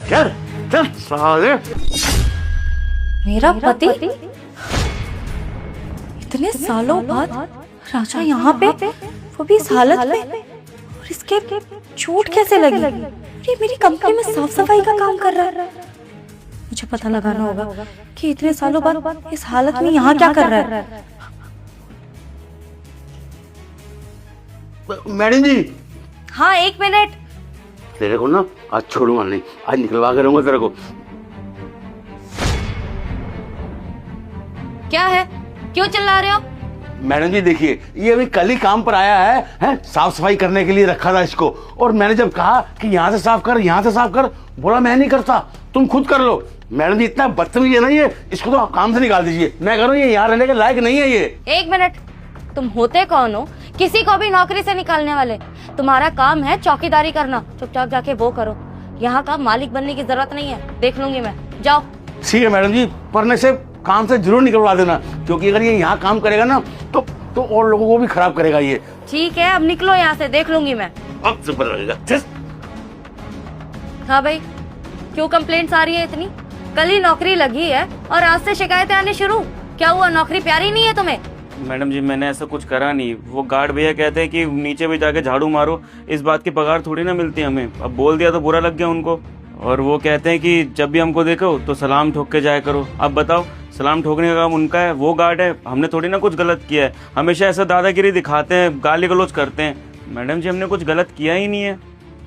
चल चल साले। मेरा पति इतने सालों बाद राजा यहाँ पे, वो भी इस हालत में, और इसके चोट कैसे लगी? ये मेरी कंपनी में साफ सफाई का काम कर रहा है। मुझे पता लगाना होगा कि इतने सालों बाद इस हालत में यहाँ क्या कर रहा है। मैडम जी। हाँ, 1 मिनट। तेरे को ना आज छोड़ूंगा नहीं, आज निकलवा के रहूंगा तेरे को। क्या है, क्यों चिल्ला रहे हो? मैडम जी देखिए, ये अभी कल ही काम पर आया है, साफ सफाई करने के लिए रखा था इसको, और मैंने जब कहा कि यहाँ से साफ कर, यहाँ से साफ कर, बोला मैं नहीं करता, तुम खुद कर लो। मैडम जी इतना बदतमीज है ना ये, इसको तो काम से निकाल दीजिए। मैं कह रहा हूँ ये यहाँ रहने के लायक नहीं है ये। 1 मिनट, तुम होते कौन हो किसी को भी नौकरी से निकालने वाले? तुम्हारा काम है चौकीदारी करना, चुपचाप जाके वो करो। यहाँ का मालिक बनने की जरूरत नहीं है, देख लूंगी मैं, जाओ। ठीक है मैडम जी, पर इसे काम से जरूर निकलवा देना, क्योंकि अगर ये यहाँ काम करेगा ना तो और लोगों को भी खराब करेगा ये। ठीक है, अब निकलो यहाँ से, देख लूंगी मैं। अब से पता लगेगा। हाँ भाई, क्यों कंप्लेंट्स आ रही है इतनी? कल ही नौकरी लगी है और आज से शिकायतें आने शुरू। क्या हुआ, नौकरी प्यारी नहीं है तुम्हें? मैडम जी मैंने ऐसा कुछ करा नहीं। वो गार्ड भैया कहते हैं कि नीचे भी जाके झाड़ू मारो, इस बात की पगार थोड़ी ना मिलती है हमें। अब बोल दिया तो बुरा लग गया उनको, और वो कहते हैं कि जब भी हमको देखो तो सलाम ठोक के जाया करो। अब बताओ, सलाम ठोकने का काम उनका है, वो गार्ड है, हमने थोड़ी ना कुछ गलत किया है। हमेशा ऐसा दादागिरी दिखाते हैं, गाली गलौज करते हैं। मैडम जी हमने कुछ गलत किया ही नहीं है।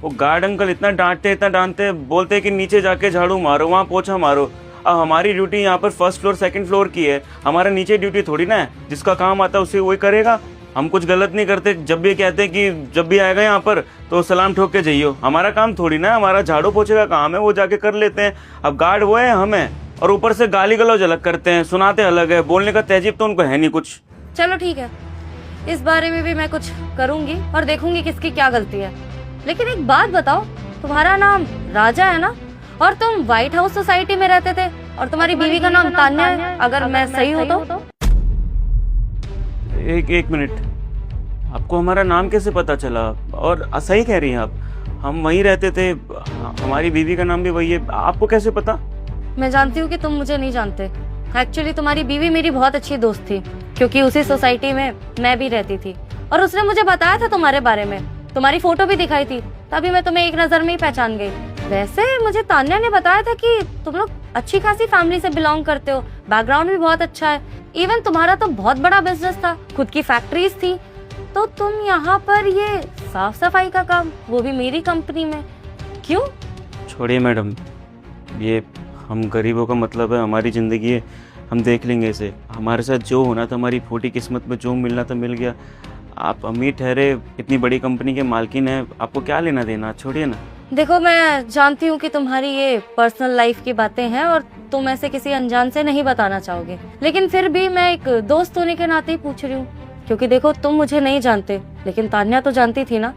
वो गार्ड अंकल इतना डांटते, बोलते हैं कि नीचे जाके झाड़ू मारो, वहाँ पोछा मारो। अब हमारी ड्यूटी यहाँ पर 1st फ्लोर 2nd फ्लोर की है, हमारा नीचे ड्यूटी थोड़ी ना है। जिसका काम आता है उसे वही करेगा, हम कुछ गलत नहीं करते। जब भी कहते हैं कि जब भी आएगा यहाँ पर तो सलाम ठोक के जाइयो, हमारा काम थोड़ी ना है, हमारा झाड़ू पोछे का काम है, वो जाके कर लेते हैं। अब गार्ड वो है, हम है, और ऊपर से गाली गलौज अलग करते हैं, सुनाते अलग है, बोलने का तहजीब तो उनको है नहीं कुछ। चलो ठीक है, इस बारे में भी मैं कुछ करूंगी और देखूंगी किसकी क्या गलती है। लेकिन एक बात बताओ, तुम्हारा नाम राजा है ना, और तुम व्हाइट हाउस सोसाइटी में रहते थे, और तुम्हारी बीवी का नाम तान्या है, अगर मैं सही हूँ तो? एक मिनट, आपको हमारा नाम कैसे पता चला? और सही कह रही हैं आप, हम वहीं रहते थे, हमारी बीवी का नाम भी वही है, आपको कैसे पता? मैं जानती हूँ कि तुम मुझे नहीं जानते। एक्चुअली तुम्हारी बीवी मेरी बहुत अच्छी दोस्त थी, क्योंकि उसी सोसाइटी में मैं भी रहती थी, और उसने मुझे बताया था तुम्हारे बारे में, तुम्हारी फोटो भी दिखाई थी, तभी मैं तुम्हें एक नजर में ही पहचान गई। वैसे मुझे तान्या ने बताया था कि तुम लोग अच्छी खासी फैमिली से बिलोंग करते हो, बैकग्राउंड भी बहुत अच्छा है, इवन तुम्हारा तो बहुत बड़ा बिजनेस था, खुद की फैक्ट्रीज थी, तो तुम यहाँ पर ये साफ सफाई का काम, वो भी मेरी कंपनी में, क्यों? छोड़िए मैडम, ये हम गरीबों का मतलब है, हमारी ज़िंदगी है, हम देख लेंगे इसे। हमारे साथ जो होना था, हमारी फूटी किस्मत में जो मिलना था मिल गया। आप अमीर ठहरे, इतनी बड़ी कंपनी के मालकिन है, आपको क्या लेना देना, छोड़िए ना। देखो, मैं जानती हूँ कि तुम्हारी ये पर्सनल लाइफ की बातें हैं और तुम ऐसे किसी अनजान से नहीं बताना चाहोगे, लेकिन फिर भी मैं एक दोस्त होने के नाते ही पूछ रही हूँ, क्योंकि देखो तुम मुझे नहीं जानते, लेकिन तान्या तो जानती थी ना,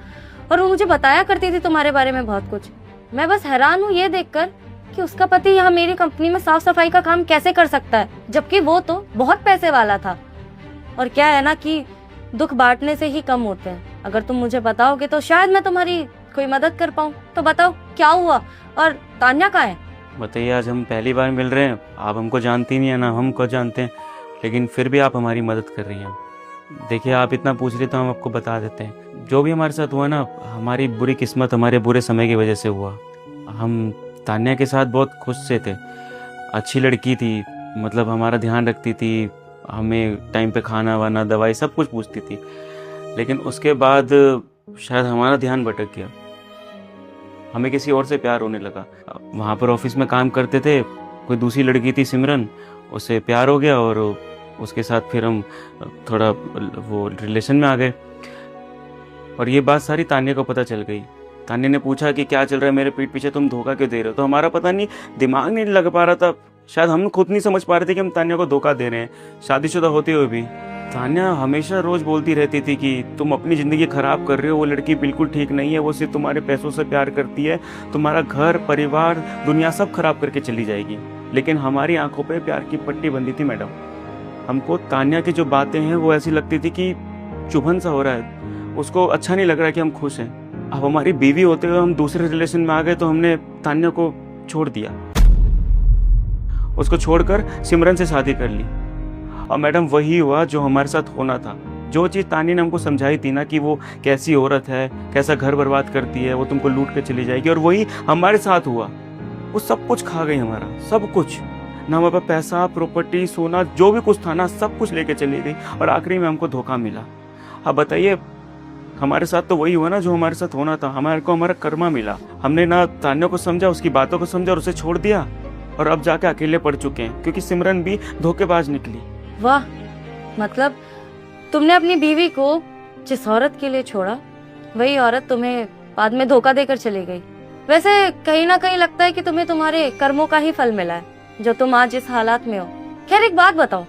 और वो मुझे बताया करती थी तुम्हारे बारे में बहुत कुछ। मैं बस हैरान हूँ ये देखकर कि उसका पति यहाँ मेरी कंपनी में साफ सफाई का काम कैसे कर सकता है, जबकि वो तो बहुत पैसे वाला था। और क्या है ना कि दुख बांटने से ही कम होते हैं। अगर तुम मुझे बताओगे तो शायद मैं तुम्हारी कोई मदद कर पाऊँ। तो बताओ क्या हुआ, और तान्या कहाँ है? बताइए, आज हम पहली बार मिल रहे हैं, आप हमको जानती नहीं है ना हमको जानते हैं, लेकिन फिर भी आप हमारी मदद कर रही हैं। देखिए, आप इतना पूछ रहे तो हम आपको बता देते हैं। जो भी हमारे साथ हुआ ना, हमारी बुरी किस्मत, हमारे बुरे समय की वजह से हुआ। हम तान्या के साथ बहुत खुश से थे, अच्छी लड़की थी, मतलब हमारा ध्यान रखती थी, हमें टाइम पे खाना वाना दवाई सब कुछ पूछती थी। लेकिन उसके बाद शायद हमारा ध्यान भटक गया, हमें किसी और से प्यार होने लगा। वहाँ पर ऑफिस में काम करते थे, कोई दूसरी लड़की थी सिमरन, उससे प्यार हो गया और उसके साथ फिर हम थोड़ा वो रिलेशन में आ गए। और ये बात सारी तान्या को पता चल गई। तान्या ने पूछा कि क्या चल रहा है मेरे पीठ पीछे, तुम धोखा क्यों दे रहे हो? तो हमारा पता नहीं, दिमाग नहीं लग पा रहा था, शायद हम खुद नहीं समझ पा रहे थे कि हम तान्या को धोखा दे रहे हैं, शादीशुदा होते हुए भी। तान्या हमेशा रोज बोलती रहती थी कि तुम अपनी ज़िंदगी ख़राब कर रहे हो, वो लड़की बिल्कुल ठीक नहीं है, वो सिर्फ तुम्हारे पैसों से प्यार करती है, तुम्हारा घर परिवार दुनिया सब खराब करके चली जाएगी। लेकिन हमारी आंखों पे प्यार की पट्टी बंधी थी मैडम। हमको तान्या की जो बातें हैं वो ऐसी लगती थी कि चुभन सा हो रहा है, उसको अच्छा नहीं लग रहा है कि हम खुश हैं। अब हमारी बीवी होते हुए हम दूसरे रिलेशन में आ गए, तो हमने तान्या को छोड़ दिया, उसको छोड़कर सिमरन से शादी कर ली। और मैडम वही हुआ जो हमारे साथ होना था। जो चीज़ तानी ने हमको समझाई थी ना कि वो कैसी औरत है, कैसा घर बर्बाद करती है, वो तुमको लूट के चली जाएगी, और वही हमारे साथ हुआ। वो सब कुछ खा गई हमारा, सब कुछ, ना हमारे पास पैसा, प्रॉपर्टी, सोना, जो भी कुछ था ना, सब कुछ लेके चली गई, और आखिरी में हमको धोखा मिला। अब बताइए, हमारे साथ तो वही हुआ ना जो हमारे साथ होना था। हमारे को हमारा कर्मा मिला। हमने ना तान्या को समझा, उसकी बातों को समझा और उसे छोड़ दिया, और अब जाके अकेले पड़ चुके हैं क्योंकि सिमरन भी धोखेबाज निकली। वाह, मतलब तुमने अपनी बीवी को जिस औरत के लिए छोड़ा, वही औरत तुम्हें बाद में धोखा देकर चली गई। वैसे कहीं ना कहीं लगता है कि तुम्हें तुम्हारे कर्मों का ही फल मिला है, जो तुम आज इस हालात में हो। खैर एक बात बताओ,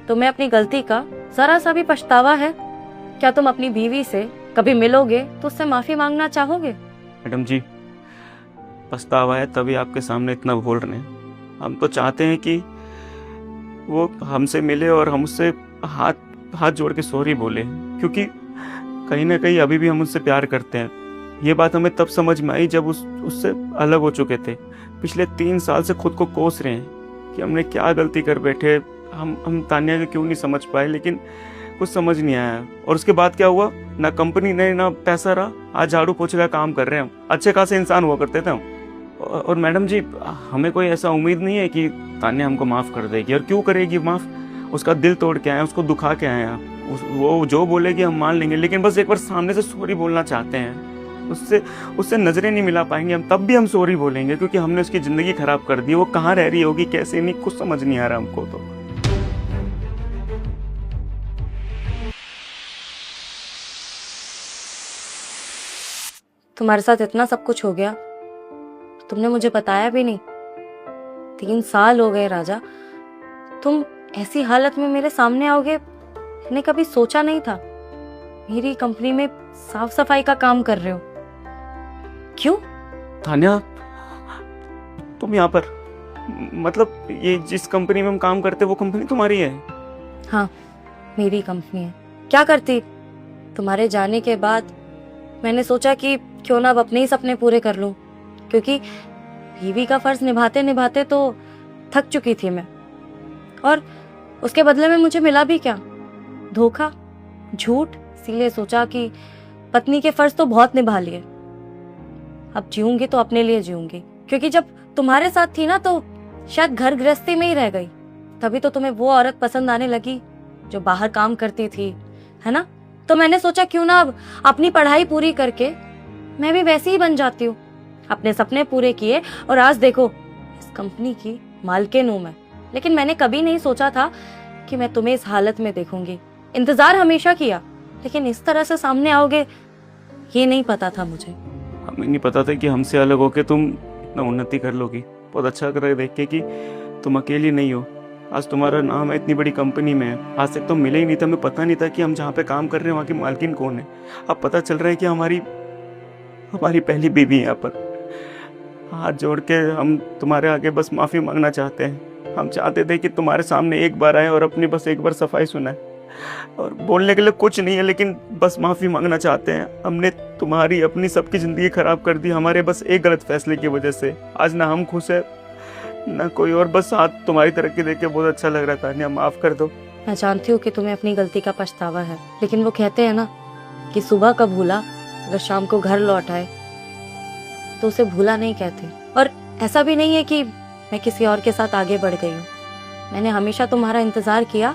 तुम्हें अपनी गलती का जरा सा भी पछतावा है? क्या तुम अपनी बीवी से कभी मिलोगे तो उससे माफी मांगना चाहोगे? मैडम जी, पछतावा है तभी आपके सामने इतना बोल रहे हैं। हम तो चाहते हैं कि वो हमसे मिले और हम उससे हाथ जोड़ के सॉरी बोले, क्योंकि कहीं ना कहीं अभी भी हम उससे प्यार करते हैं। ये बात हमें तब समझ में आई जब उससे अलग हो चुके थे। पिछले 3 साल से खुद को कोस रहे हैं कि हमने क्या गलती कर बैठे। हम तान्या को क्यों नहीं समझ पाए, लेकिन कुछ समझ नहीं आया। और उसके बाद क्या हुआ, ना कंपनी नहीं, ना पैसा रहा। आज झाड़ू पोछे का काम कर रहे हैं हम। अच्छे खासे इंसान हुआ करते थे हम। और मैडम जी, हमें कोई ऐसा उम्मीद नहीं है कि तान्या हमको माफ़ कर देगी, और क्यों करेगी माफ़? उसका दिल तोड़ के आए, उसको दुखा के आए हैं। वो जो बोलेगी हम मान लेंगे, लेकिन बस एक बार सामने से सॉरी बोलना चाहते हैं। उससे नजरें नहीं मिला पाएंगे हम, तब भी हम सॉरी बोलेंगे, क्योंकि हमने उसकी ज़िंदगी खराब कर दी। वो कहाँ रह रही होगी, कैसे, नहीं, कुछ समझ नहीं आ रहा हमको तो। तुम्हारे साथ इतना सब कुछ हो गया, तुमने मुझे बताया भी नहीं। 3 साल हो गए राजा, तुम ऐसी हालत में मेरे सामने आओगे, मैंने कभी सोचा नहीं था। मेरी कंपनी में साफ सफाई का काम कर रहे हो, क्यों? तान्या, तुम यहाँ पर, मतलब ये जिस कंपनी में हम काम करते वो कंपनी तुम्हारी है? हाँ, मेरी कंपनी है। क्या करती? तुम्हारे जाने के बाद मैंने सोचा कि क्यों ना अब अपने ही सपने पूरे कर लूं, क्योंकि बीवी का फर्ज निभाते निभाते तो थक चुकी थी मैं। और उसके बदले में मुझे मिला भी क्या? धोखा, झूठ। इसीलिए सोचा कि पत्नी के फर्ज तो बहुत निभा लिए, अब जीऊंगी तो अपने लिए जीऊंगी। क्योंकि जब तुम्हारे साथ थी ना तो शायद घर गृहस्थी में ही रह गई, तभी तो तुम्हें वो औरत पसंद आने लगी जो बाहर काम करती थी, है ना? तो मैंने सोचा क्यों ना अब अपनी पढ़ाई पूरी करके मैं भी वैसी ही बन जाती हूँ। अपने सपने पूरे किए और आज देखो, इस कंपनी की मालकिन हूं मैं। लेकिन मैंने कभी नहीं सोचा था कि मैं तुम्हें इस हालत में देखूंगी। इंतजार हमेशा किया, लेकिन इस तरह से सामने आओगे ये नहीं पता था मुझे। हमें नहीं पता था कि हमसे अलग होके तुम इतना उन्नति कर लोगी। बहुत अच्छा कर रहे देख के कि तुम अकेली नहीं हो। आज तुम्हारा नाम है, इतनी बड़ी कंपनी में है। आज तक तो मिले ही नहीं था, हमें पता नहीं था कि हम जहाँ पे काम कर रहे हैं वहाँ की मालकिन कौन है। अब पता चल रहा है कि हमारी पहली बीवी है यहाँ पर। हाथ जोड़ के हम तुम्हारे आगे बस माफ़ी मांगना चाहते हैं। हम चाहते थे कि तुम्हारे सामने एक बार आए और अपनी बस एक बार सफाई सुनाए, और बोलने के लिए कुछ नहीं है, लेकिन बस माफ़ी मांगना चाहते हैं। हमने तुम्हारी अपनी सबकी ज़िंदगी ख़राब कर दी हमारे बस एक गलत फैसले की वजह से। आज ना हम खुश है ना कोई और, बस आज तुम्हारी तरक्की देख के बहुत अच्छा लग रहा था। तान्या, माफ़ कर दो। मैं जानती हूँ कि तुम्हें अपनी गलती का पछतावा है, लेकिन वो कहते हैं ना कि सुबह का भूला अगर शाम को घर लौट आए तो उसे भूला नहीं कहते। और ऐसा भी नहीं है कि मैं किसी और के साथ आगे बढ़ गई हूँ। मैंने हमेशा तुम्हारा इंतजार किया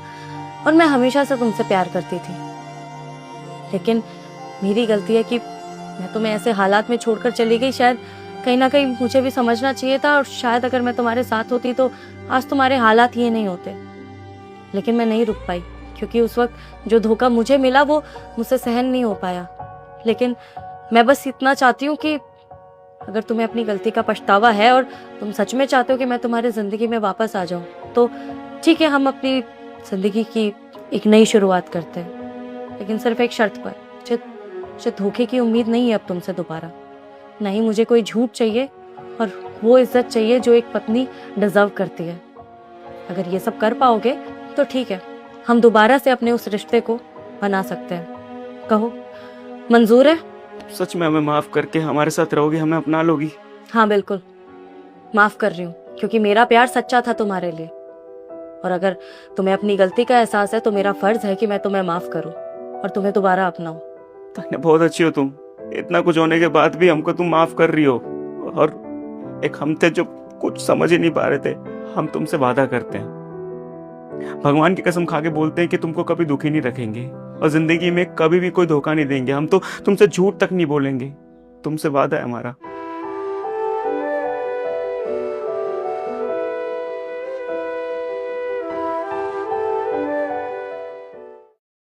और मैं हमेशा से तुमसे प्यार करती थी, लेकिन मेरी गलती है कि मैं तुम्हें ऐसे हालात में छोड़कर चली गई। शायद कहीं ना कहीं मुझे भी समझना चाहिए था, और शायद अगर मैं तुम्हारे साथ होती तो आज तुम्हारे हालात ये नहीं होते। लेकिन मैं नहीं रुक पाई, क्योंकि उस वक्त जो धोखा मुझे मिला वो मुझसे सहन नहीं हो पाया। लेकिन मैं बस इतना चाहती हूँ कि अगर तुम्हें अपनी गलती का पछतावा है और तुम सच में चाहते हो कि मैं तुम्हारी जिंदगी में वापस आ जाऊं, तो ठीक है, हम अपनी जिंदगी की एक नई शुरुआत करते हैं। लेकिन सिर्फ एक शर्त पर। मुझे धोखे की उम्मीद नहीं है अब तुमसे दोबारा। नहीं, मुझे कोई झूठ चाहिए और वो इज्जत चाहिए जो एक पत्नी डिजर्व करती है। अगर ये सब कर पाओगे तो ठीक है, हम दोबारा से अपने उस रिश्ते को बना सकते हैं। कहो, मंजूर है? सच में हमें माफ़ करके हमारे साथ रहोगी, हमें अपना लोगी? हाँ बिल्कुल, माफ कर रही हूँ, क्योंकि मेरा प्यार सच्चा था तुम्हारे लिए। और अगर तुम्हें अपनी गलती का एहसास है तो मेरा फर्ज है कि मैं तुम्हें माफ करूँ और तुम्हें दोबारा अपनाऊं। तान्या बहुत अच्छी हो तुम, इतना कुछ होने के बाद भी हमको तुम माफ कर रही हो। और एक हम थे जो कुछ समझ ही नहीं पा रहे थे। हम तुमसे वादा करते हैं, भगवान की कसम खा के बोलते हैं कि तुमको कभी दुखी नहीं रखेंगे और जिंदगी में कभी भी कोई धोखा नहीं देंगे। हम तो तुमसे झूठ तक नहीं बोलेंगे, तुमसे वादा है हमारा।